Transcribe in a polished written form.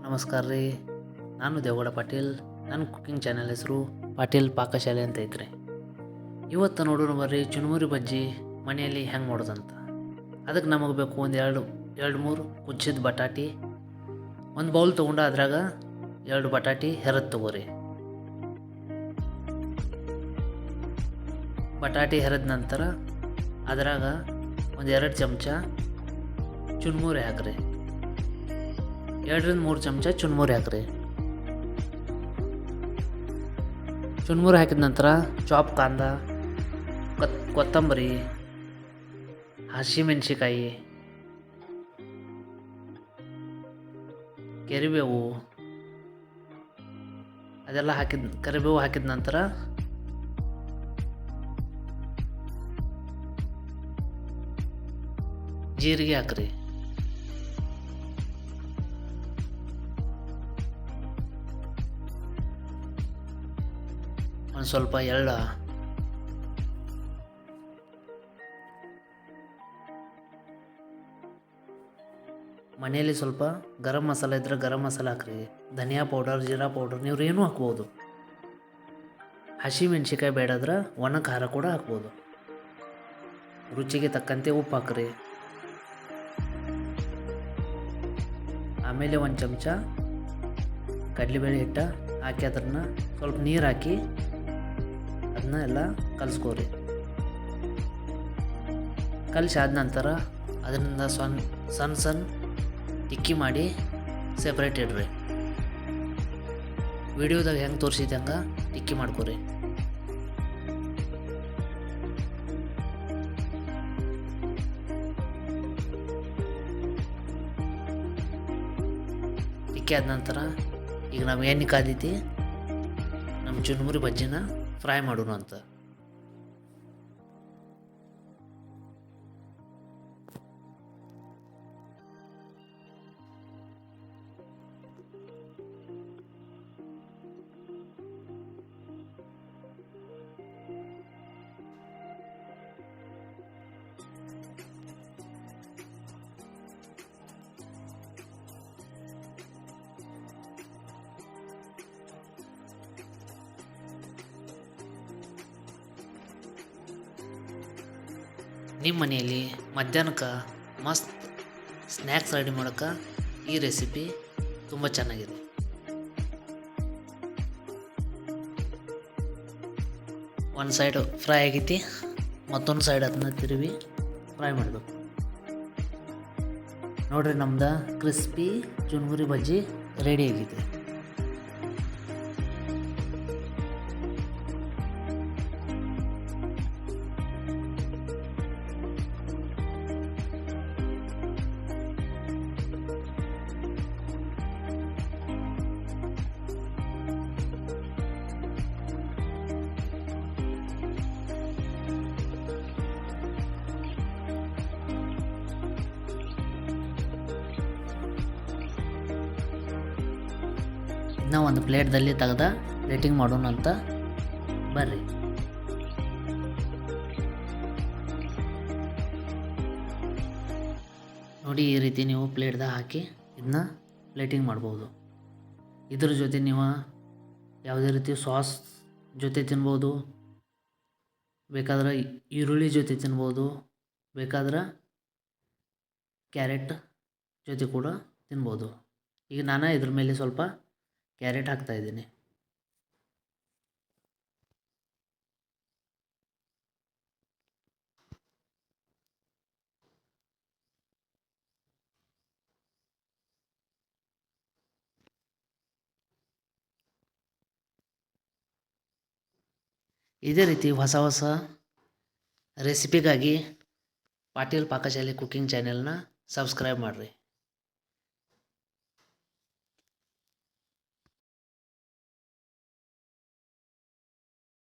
ನಮಸ್ಕಾರ ರೀ. ನಾನು ದೇವಗೌಡ ಪಾಟೀಲ್. ನನ್ನ ಕುಕ್ಕಿಂಗ್ ಚಾನೆಲ್ ಹೆಸರು ಪಾಟೀಲ್ ಪಾಕಶಾಲೆ ಅಂತ ಐತ್ರಿ. ಇವತ್ತು ನೋಡೋಣ ಬರ್ರಿ ಚುರುಮುರಿ ಬಜ್ಜಿ ಮನೆಯಲ್ಲಿ ಹೆಂಗೆ ಮಾಡೋದಂತ. ಅದಕ್ಕೆ ನಮಗೆ ಬೇಕು ಒಂದು ಎರಡು ಮೂರು ಕುಚ್ಚಿದ ಬಟಾಟಿ. ಒಂದು ಬೌಲ್ ತೊಗೊಂಡು ಅದ್ರಾಗ 2 ಬಟಾಟಿ ಹೆರದ್ ತೊಗೋರಿ. ಬಟಾಟಿ ಹೆರದ ನಂತರ ಅದ್ರಾಗ ಒಂದು 2 ಚಮಚ ಚುರುಮುರಿ ಹಾಕ್ರಿ. 2 ರಿಂದ 3 ಚಮಚ ಚುರುಮುರಿ ಹಾಕ್ರಿ. ಚುರುಮುರಿ ಹಾಕಿದ ನಂತರ ಚಾಪ್ ಕಾಂದ, ಕೊತ್ತಂಬರಿ, ಹಸಿಮೆಣಸಿಕಾಯಿ, ಕರಿಬೇವು ಅದೆಲ್ಲ ಕರಿಬೇವು ಹಾಕಿದ ನಂತರ ಜೀರಿಗೆ ಹಾಕ್ರಿ. ಒಂದು ಸ್ವಲ್ಪ ಎಳ್ಳ, ಮನೆಯಲ್ಲಿ ಸ್ವಲ್ಪ ಗರಂ ಮಸಾಲೆ ಇದ್ರೆ ಗರಂ ಮಸಾಲೆ ಹಾಕ್ರಿ. ಧನಿಯಾ ಪೌಡರ್, ಜೀರಾ ಪೌಡರ್ ನೀವು ಏನೂ ಹಾಕ್ಬೋದು. ಹಸಿಮೆಣ್ಸಿಕಾಯಿ ಬೇಡಾದ್ರೆ ಒಣ ಖಾರ ಕೂಡ ಹಾಕ್ಬೋದು. ರುಚಿಗೆ ತಕ್ಕಂತೆ ಉಪ್ಪು ಹಾಕ್ರಿ. ಆಮೇಲೆ 1 ಚಮಚ ಕಡಲೆಬೇಳೆ ಹಿಟ್ಟು ಹಾಕಿ ಅದನ್ನು ಸ್ವಲ್ಪ ನೀರು ಹಾಕಿ ಅದನ್ನ ಎಲ್ಲ ಕಲಿಸ್ಕೋರಿ. ಕಲಿಸಿ ಆದ ನಂತರ ಅದರಿಂದ ಸಣ್ಣ ಟಿಕ್ಕಿ ಮಾಡಿ ಸೆಪ್ರೇಟ್ ಇಡ್ರಿ. ವಿಡಿಯೋದಾಗ ಹೆಂಗೆ ತೋರಿಸಿದೆ ಹಂಗೆ ಟಿಕ್ಕಿ ಮಾಡ್ಕೋರಿ. ಟಿಕ್ಕಿ ಆದ ನಂತರ ಈಗ ನಾವು ಎಣ್ಣೆ ಕಾದೈತಿ, ನಮ್ಮ ಚುರುಮುರಿ ಬಜ್ಜಿನ ಫ್ರೈ ಮಾಡೋಣ ಅಂತ. ನಿಮ್ಮ ಮನೆಯಲ್ಲಿ ಮಧ್ಯಾಹ್ನಕ್ಕೆ ಮಸ್ತ್ ಸ್ನ್ಯಾಕ್ಸ್ ರೆಡಿ ಮಾಡೋಕ್ಕೆ ಈ ರೆಸಿಪಿ ತುಂಬ ಚೆನ್ನಾಗಿದೆ. ಒಂದು ಸೈಡು ಫ್ರೈ ಆಗೈತಿ, ಮತ್ತೊಂದು ಸೈಡ್ ಅದನ್ನ ತಿರುವಿ ಫ್ರೈ ಮಾಡಬೇಕು. ನೋಡ್ರಿ, ನಮ್ದು ಕ್ರಿಸ್ಪಿ ಚುರುಮುರಿ ಬಜ್ಜಿ ರೆಡಿ ಆಗೈತಿ. ನಾವು ಒಂದು ಪ್ಲೇಟ್ದಲ್ಲಿ ತೆಗೆದ ಪ್ಲೇಟಿಂಗ್ ಮಾಡೋಣ ಅಂತ ಬರ್ರಿ. ನೋಡಿ, ಈ ರೀತಿ ನೀವು ಪ್ಲೇಟ್ದಾಗ ಹಾಕಿ ಇದನ್ನ ಪ್ಲೇಟಿಂಗ್ ಮಾಡ್ಬೋದು. ಇದ್ರ ಜೊತೆ ನೀವು ಯಾವುದೇ ರೀತಿ ಸಾಸ್ ಜೊತೆ ತಿನ್ಬೋದು, ಬೇಕಾದ್ರೆ ಈರುಳ್ಳಿ ಜೊತೆ ತಿನ್ಬೋದು, ಬೇಕಾದ್ರೆ ಕ್ಯಾರೆಟ್ ಜೊತೆ ಕೂಡ ತಿನ್ಬೋದು. ಈಗ ನಾನು ಇದ್ರ ಮೇಲೆ ಸ್ವಲ್ಪ ಕ್ಯಾರೆಟ್ ಹಾಕ್ತಾಯಿದ್ದೀನಿ. ಇದೇ ರೀತಿ ಹೊಸ ರೆಸಿಪಿಗಾಗಿ ಪಾಟೀಲ್ ಪಾಕಶಾಲೆ ಕುಕ್ಕಿಂಗ್ ಚಾನೆಲ್ನ ಸಬ್ಸ್ಕ್ರೈಬ್ ಮಾಡಿರಿ.